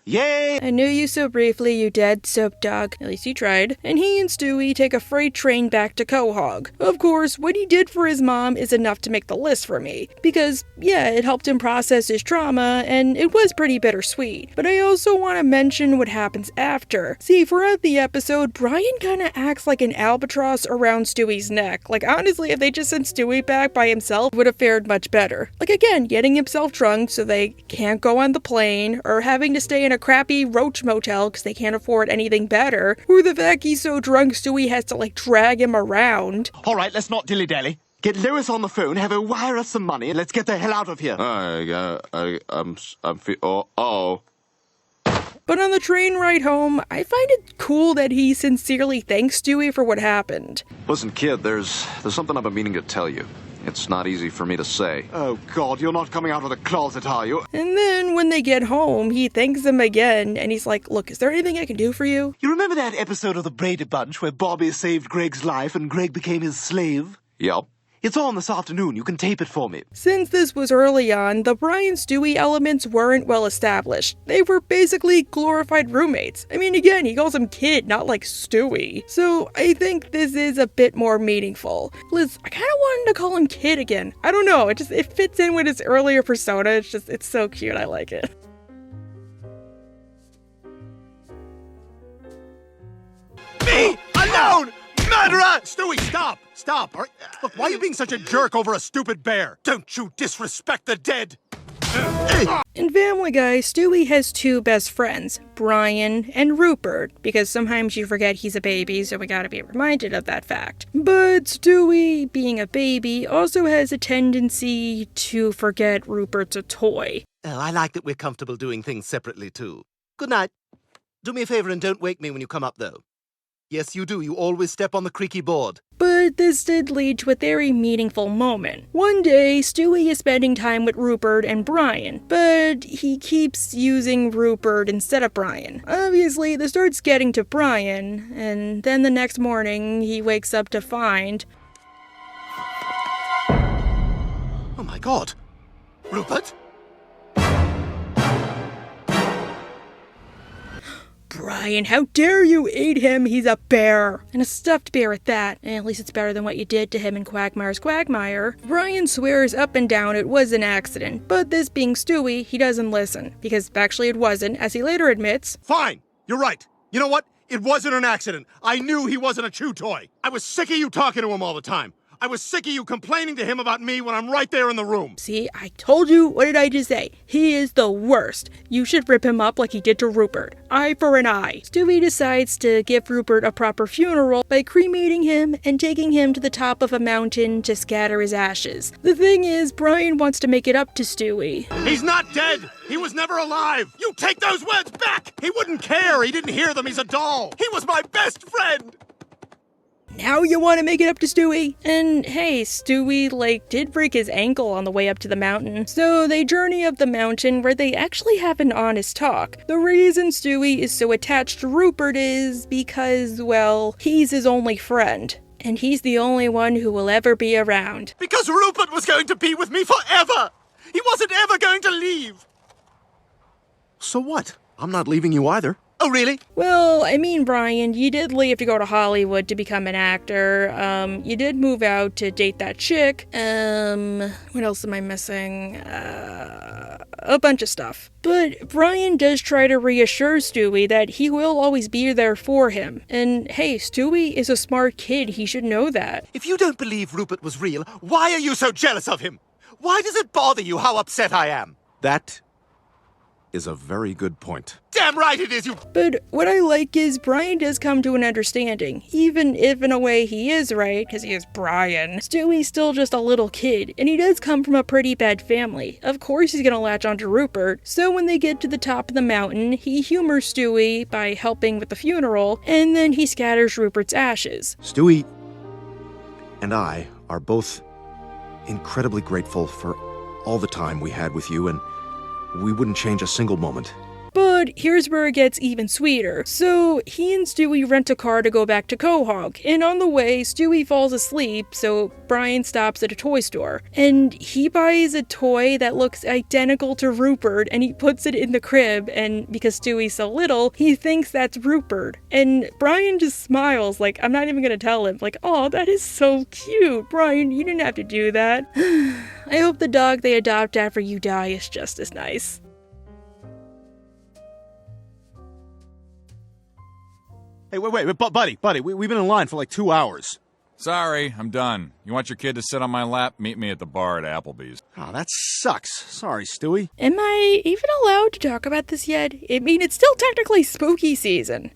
Yay! I knew you so briefly, you dead soap dog. At least you tried. And he and Stewie take a freight train back to Quahog. Of course, what he did for his mom is enough to make the list for me. Because, yeah, it helped him process his trauma, and it was pretty bittersweet. But I also want to mention what happens after. See, throughout the episode, Brian kinda acts like an albatross around Stewie's neck. Like, honestly, if they just sent Stewie back by himself, would have fared much better. Like, again, getting himself drunk so they can't go on the plane, or having to stay in a crappy roach motel because they can't afford anything better, or the fact he's so drunk Stewie has to like drag him around. Alright, let's not dilly-dally. Get Lois on the phone, have her wire us some money, and let's get the hell out of here. But on the train ride home, I find it cool that he sincerely thanks Stewie for what happened. Listen, kid, there's something I've been meaning to tell you. It's not easy for me to say. Oh, God, you're not coming out of the closet, are you? And then when they get home, he thanks them again, and he's like, look, is there anything I can do for you? You remember that episode of The Brady Bunch where Bobby saved Greg's life and Greg became his slave? Yep. It's on this afternoon. You can tape it for me. Since this was early on, the Brian-Stewie elements weren't well established. They were basically glorified roommates. I mean, again, he calls him kid, not like Stewie. So I think this is a bit more meaningful. Liz, I kind of wanted to call him kid again. I don't know, it fits in with his earlier persona. It's so cute, I like it. Me alone! Murderer! Stewie, stop! Stop! Look, why are you being such a jerk over a stupid bear? Don't you disrespect the dead! In Family Guy, Stewie has two best friends, Brian and Rupert, because sometimes you forget he's a baby, so we gotta be reminded of that fact. But Stewie, being a baby, also has a tendency to forget Rupert's a toy. Oh, I like that we're comfortable doing things separately, too. Good night. Do me a favor and don't wake me when you come up, though. Yes, you do. You always step on the creaky board. But this did lead to a very meaningful moment. One day, Stewie is spending time with Rupert and Brian, but he keeps using Rupert instead of Brian. Obviously, this starts getting to Brian, and then the next morning, he wakes up to find... Oh my God! Rupert? Brian, how dare you eat him? He's a bear. And a stuffed bear at that. And at least it's better than what you did to him in Quagmire's Quagmire. Brian swears up and down it was an accident. But this being Stewie, he doesn't listen. Because actually it wasn't, as he later admits. Fine! You're right. You know what? It wasn't an accident. I knew he wasn't a chew toy. I was sick of you talking to him all the time. I was sick of you complaining to him about me when I'm right there in the room. See, I told you, what did I just say? He is the worst. You should rip him up like he did to Rupert. Eye for an eye. Stewie decides to give Rupert a proper funeral by cremating him and taking him to the top of a mountain to scatter his ashes. The thing is, Brian wants to make it up to Stewie. He's not dead! He was never alive! You take those words back! He wouldn't care! He didn't hear them! He's a doll! He was my best friend! Now you want to make it up to Stewie? And hey, Stewie, did break his ankle on the way up to the mountain. So they journey up the mountain where they actually have an honest talk. The reason Stewie is so attached to Rupert is because, well, he's his only friend. And he's the only one who will ever be around. Because Rupert was going to be with me forever! He wasn't ever going to leave! So what? I'm not leaving you either. Oh, really? Well, I mean, Brian, you did leave to go to Hollywood to become an actor. You did move out to date that chick. What else am I missing? A bunch of stuff. But Brian does try to reassure Stewie that he will always be there for him. And hey, Stewie is a smart kid. He should know that. If you don't believe Rupert was real, why are you so jealous of him? Why does it bother you how upset I am? That is a very good point. Damn right it is, you... But what I like is Brian does come to an understanding. Even if in a way he is right, because he is Brian, Stewie's still just a little kid, and he does come from a pretty bad family. Of course he's gonna latch onto Rupert, so when they get to the top of the mountain, he humors Stewie by helping with the funeral, and then he scatters Rupert's ashes. Stewie and I are both incredibly grateful for all the time we had with you, and we wouldn't change a single moment. But here's where it gets even sweeter. So he and Stewie rent a car to go back to Quahog, and on the way, Stewie falls asleep, so Brian stops at a toy store. And he buys a toy that looks identical to Rupert, and he puts it in the crib, and because Stewie's so little, he thinks that's Rupert. And Brian just smiles, I'm not even gonna tell him, oh, that is so cute. Brian, you didn't have to do that. I hope the dog they adopt after you die is just as nice. Hey, wait, buddy, we've been in line for 2 hours. Sorry, I'm done. You want your kid to sit on my lap? Meet me at the bar at Applebee's. Oh, that sucks. Sorry, Stewie. Am I even allowed to talk about this yet? I mean, it's still technically spooky season.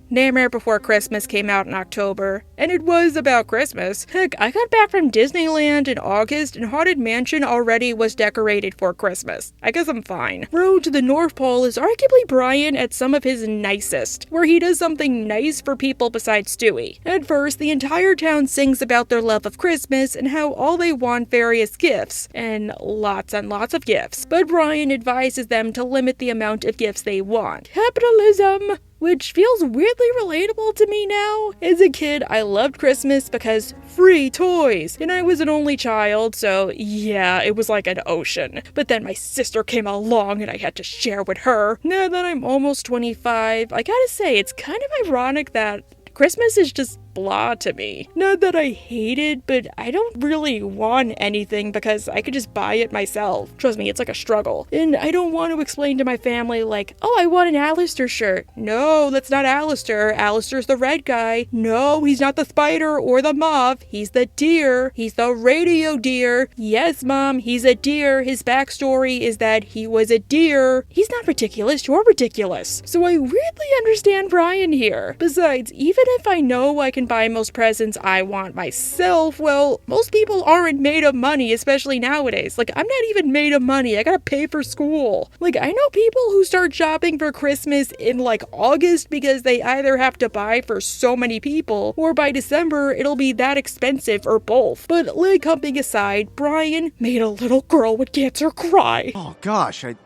Nightmare Before Christmas came out in October, and it was about Christmas. Heck, I got back from Disneyland in August, and Haunted Mansion already was decorated for Christmas. I guess I'm fine. Road to the North Pole is arguably Brian at some of his nicest, where he does something nice for people besides Stewie. At first, the entire town sings about their love of Christmas and how all they want various gifts, and lots of gifts. But Brian advises them to limit the amount of gifts they want. Capitalism! Which feels weirdly relatable to me now. As a kid, I loved Christmas because free toys, and I was an only child, so yeah, it was like an ocean. But then my sister came along and I had to share with her. Now that I'm almost 25, I gotta say, it's kind of ironic that Christmas is just blah to me. Not that I hate it, but I don't really want anything because I could just buy it myself. Trust me, it's like a struggle. And I don't want to explain to my family oh, I want an Alistair shirt. No, that's not Alistair. Alistair's the red guy. No, he's not the spider or the moth. He's the deer. He's the radio deer. Yes, Mom, he's a deer. His backstory is that he was a deer. He's not ridiculous. You're ridiculous. So I weirdly understand Brian here. Besides, even if I know I can buy most presents I want myself, well, most people aren't made of money, especially nowadays. I'm not even made of money. I gotta pay for school. I know people who start shopping for Christmas in August because they either have to buy for so many people, or by December it'll be that expensive, or both. But leg humping aside, Brian made a little girl with cancer cry. Oh gosh, I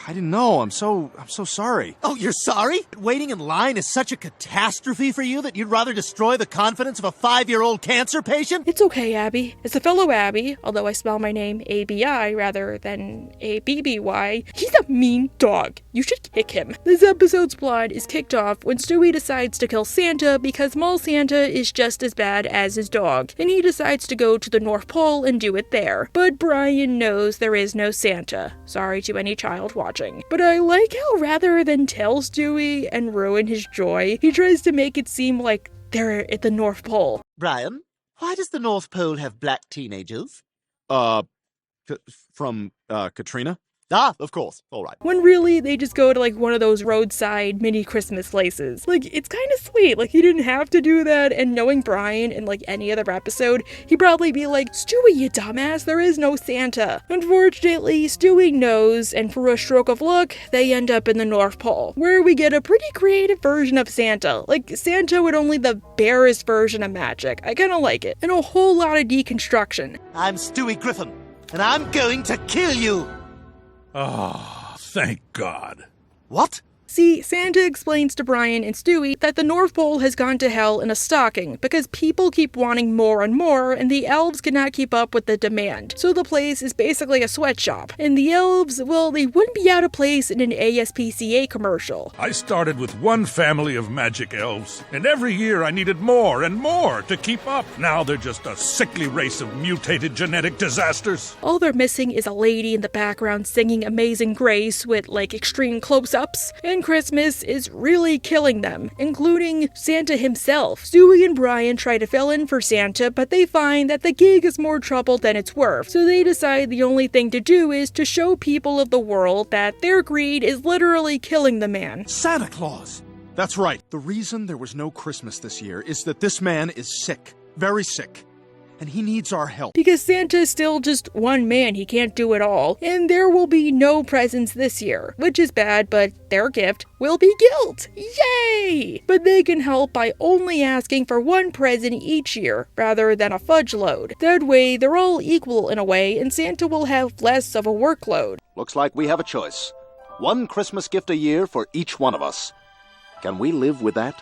didn't know. I'm so sorry. Oh, you're sorry? Waiting in line is such a catastrophe for you that you'd rather destroy the confidence of a 5-year-old cancer patient? It's okay, Abby. As a fellow Abby, although I spell my name A-B-I rather than A-B-B-Y, he's a mean dog. You should kick him. This episode's plot is kicked off when Stewie decides to kill Santa because Mall Santa is just as bad as his dog, and he decides to go to the North Pole and do it there. But Brian knows there is no Santa. Sorry to any child watching. But I like how rather than tell Stewie and ruin his joy, he tries to make it seem like they're at the North Pole. Brian, why does the North Pole have black teenagers? From Katrina? Ah, of course. All right. When really, they just go to like one of those roadside mini Christmas places. Like, it's kind of sweet. Like, he didn't have to do that, and knowing Brian in like any other episode, he'd probably be like, Stewie, you dumbass, there is no Santa. Unfortunately, Stewie knows, and for a stroke of luck, they end up in the North Pole, where we get a pretty creative version of Santa. Like, Santa with only the barest version of magic. I kinda like it. And a whole lot of deconstruction. I'm Stewie Griffin, and I'm going to kill you! Oh, thank God. What? See, Santa explains to Brian and Stewie that the North Pole has gone to hell in a stocking because people keep wanting more and more, and the elves cannot keep up with the demand. So the place is basically a sweatshop. And the elves, well, they wouldn't be out of place in an ASPCA commercial. I started with one family of magic elves, and every year I needed more and more to keep up. Now they're just a sickly race of mutated genetic disasters. All they're missing is a lady in the background singing Amazing Grace with, like, extreme close-ups, and Christmas is really killing them, including Santa himself. Stewie and Brian try to fill in for Santa, but they find that the gig is more trouble than it's worth, so they decide the only thing to do is to show people of the world that their greed is literally killing the man. Santa Claus! That's right. The reason there was no Christmas this year is that this man is sick. Very sick. And he needs our help. Because Santa's still just one man, he can't do it all, and there will be no presents this year, which is bad, but their gift will be guilt. Yay! But they can help by only asking for one present each year, rather than a fudge load. That way, they're all equal in a way, and Santa will have less of a workload. Looks like we have a choice. One Christmas gift a year for each one of us. Can we live with that?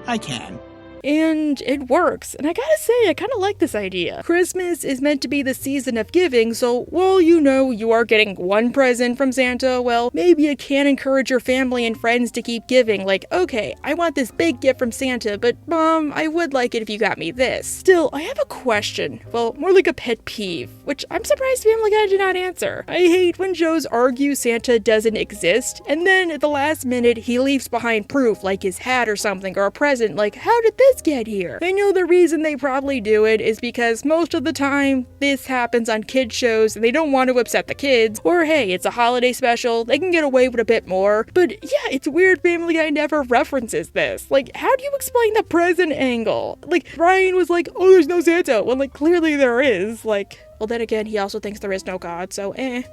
I can. And it works, and I gotta say, I kinda like this idea. Christmas is meant to be the season of giving, so while you know you are getting one present from Santa, well, maybe it can encourage your family and friends to keep giving, like, okay, I want this big gift from Santa, but Mom, I would like it if you got me this. Still, I have a question, well, more like a pet peeve, which I'm surprised Family Guy did not answer. I hate when shows argue Santa doesn't exist, and then at the last minute, he leaves behind proof, like his hat or something, or a present, like, how did this get here? I know the reason they probably do it is because most of the time this happens on kids shows and they don't want to upset the kids, or hey, it's a holiday special, they can get away with a bit more. But yeah, it's weird Family Guy never references this. Like, how do you explain the present angle? Like, Brian was like, oh, there's no Santa, when like clearly there is. Like, well then again, he also thinks there is no God, so eh.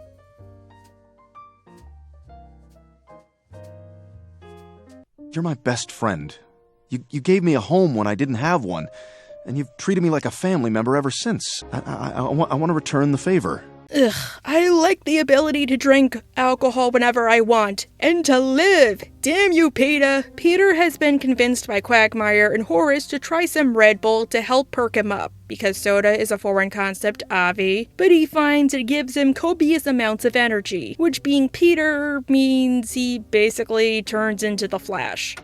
You're my best friend. You gave me a home when I didn't have one, and you've treated me like a family member ever since. I want to return the favor. Ugh, I like the ability to drink alcohol whenever I want, and to live! Damn you, Peter! Peter has been convinced by Quagmire and Horace to try some Red Bull to help perk him up, because soda is a foreign concept, Avi, but he finds it gives him copious amounts of energy, which being Peter means he basically turns into the Flash.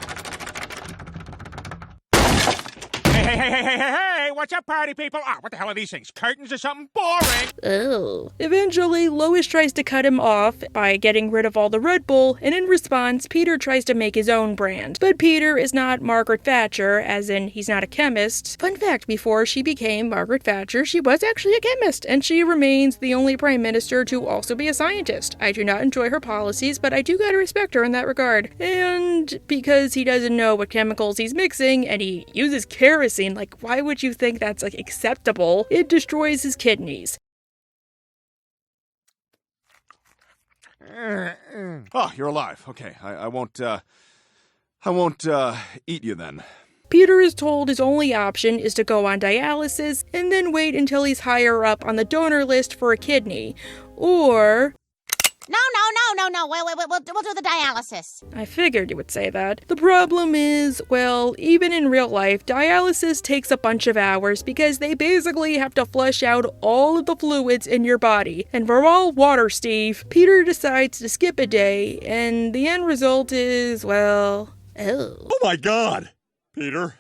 Hey, what's up, party people? Ah, what the hell are these things? Curtains or something? Boring! Oh. Eventually, Lois tries to cut him off by getting rid of all the Red Bull, and in response, Peter tries to make his own brand. But Peter is not Margaret Thatcher, as in he's not a chemist. Fun fact, before she became Margaret Thatcher, she was actually a chemist, and she remains the only prime minister to also be a scientist. I do not enjoy her policies, but I do gotta respect her in that regard. And because he doesn't know what chemicals he's mixing, and he uses kerosene, like, why would you think that's, like, acceptable? It destroys his kidneys. Oh, you're alive. Okay, I won't eat you then. Peter is told his only option is to go on dialysis and then wait until he's higher up on the donor list for a kidney. Or... No, We'll do the dialysis. I figured you would say that. The problem is, well, even in real life, dialysis takes a bunch of hours because they basically have to flush out all of the fluids in your body. And we're all water, Steve. Peter decides to skip a day, and the end result is, well, Oh my God! Peter,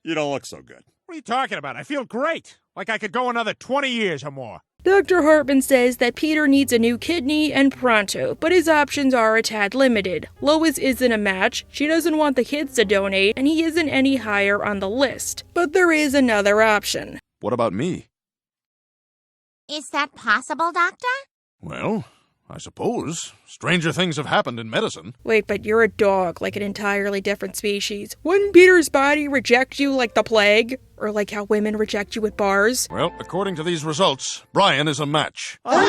you don't look so good. What are you talking about? I feel great. Like I could go another 20 years or more. Dr. Hartman says that Peter needs a new kidney and pronto, but his options are a tad limited. Lois isn't a match, she doesn't want the kids to donate, and he isn't any higher on the list. But there is another option. What about me? Is that possible, Doctor? Well, I suppose. Stranger things have happened in medicine. Wait, but you're a dog, like an entirely different species. Wouldn't Peter's body reject you like the plague? Or like how women reject you at bars? Well, according to these results, Brian is a match. Hey,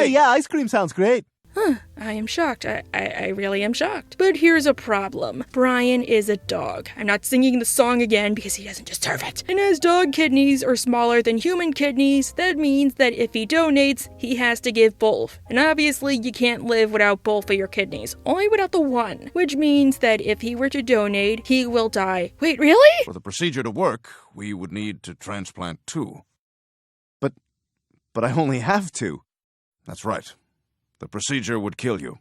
yeah, ice cream sounds great. Huh, I am shocked. I really am shocked. But here's a problem. Brian is a dog. I'm not singing the song again because he doesn't deserve it. And as dog kidneys are smaller than human kidneys, that means that if he donates, he has to give both. And obviously, you can't live without both of your kidneys, only without the one. Which means that if he were to donate, he will die. Wait, really? For the procedure to work, we would need to transplant 2. But I only have 2. That's right. The procedure would kill you.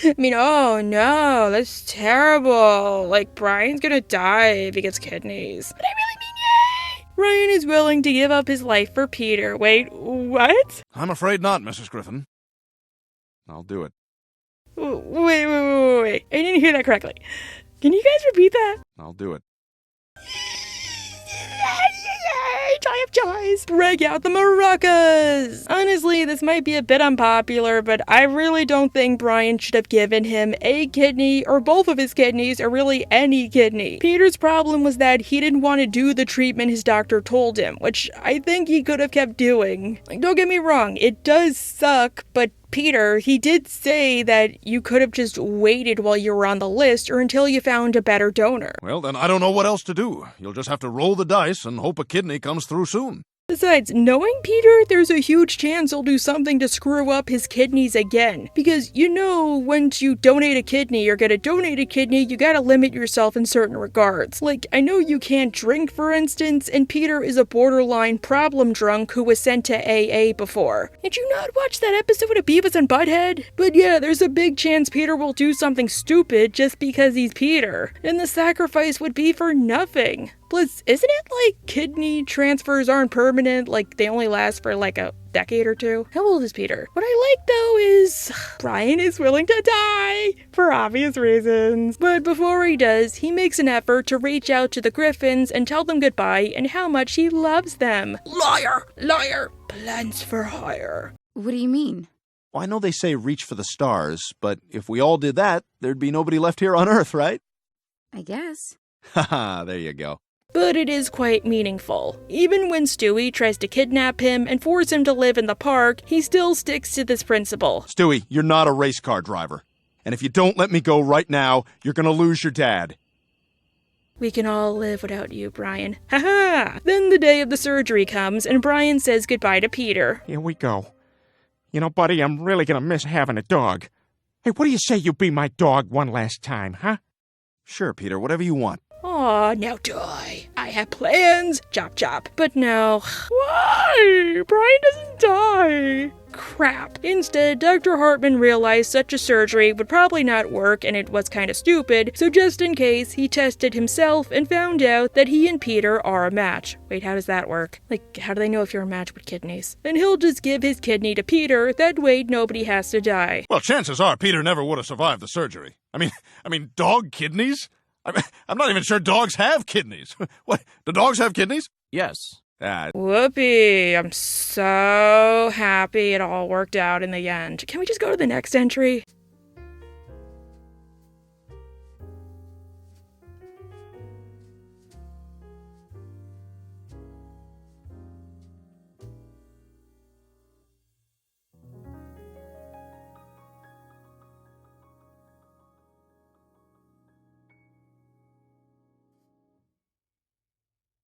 I mean, oh no, that's terrible. Like, Brian's gonna die if he gets kidneys. But I really mean yay! Ryan is willing to give up his life for Peter. Wait, what? I'm afraid not, Mrs. Griffin. I'll do it. Wait. I didn't hear that correctly. Can you guys repeat that? I'll do it. Joy of joys! Break out the maracas! Honestly, this might be a bit unpopular, but I really don't think Brian should have given him a kidney, or both of his kidneys, or really any kidney. Peter's problem was that he didn't want to do the treatment his doctor told him, which I think he could have kept doing. Like, don't get me wrong, it does suck, but Peter, he did say that you could have just waited while you were on the list or until you found a better donor. Well, then I don't know what else to do. You'll just have to roll the dice and hope a kidney comes through soon. Besides, knowing Peter, there's a huge chance he'll do something to screw up his kidneys again. Because, you know, once you donate a kidney or get a donated kidney, you gotta limit yourself in certain regards. Like, I know you can't drink, for instance, and Peter is a borderline problem drunk who was sent to AA before. Did you not watch that episode of Beavis and Butthead? But yeah, there's a big chance Peter will do something stupid just because he's Peter. And the sacrifice would be for nothing. Plus, isn't it like kidney transfers aren't permanent, like they only last for like a decade or 2? How old is Peter? What I like though is Brian is willing to die for obvious reasons. But before he does, he makes an effort to reach out to the Griffins and tell them goodbye and how much he loves them. Liar, plans for hire. What do you mean? Well, I know they say reach for the stars, but if we all did that, there'd be nobody left here on Earth, right? I guess. Haha, there you go. But it is quite meaningful. Even when Stewie tries to kidnap him and force him to live in the park, he still sticks to this principle. Stewie, you're not a race car driver. And if you don't let me go right now, you're gonna lose your dad. We can all live without you, Brian. Haha! Then the day of the surgery comes, and Brian says goodbye to Peter. Here we go. You know, buddy, I'm really gonna miss having a dog. Hey, what do you say you be my dog one last time, huh? Sure, Peter, whatever you want. Aw, now die. I have plans. Chop chop. But no. Why? Brian doesn't die. Crap. Instead, Dr. Hartman realized such a surgery would probably not work and it was kinda stupid, so just in case, he tested himself and found out that he and Peter are a match. Wait, how does that work? Like, how do they know if you're a match with kidneys? And he'll just give his kidney to Peter, that way nobody has to die. Well, chances are Peter never would have survived the surgery. I mean, dog kidneys? I'm not even sure dogs have kidneys. What? Do dogs have kidneys? Yes. Whoopee. I'm so happy it all worked out in the end. Can we just go to the next entry?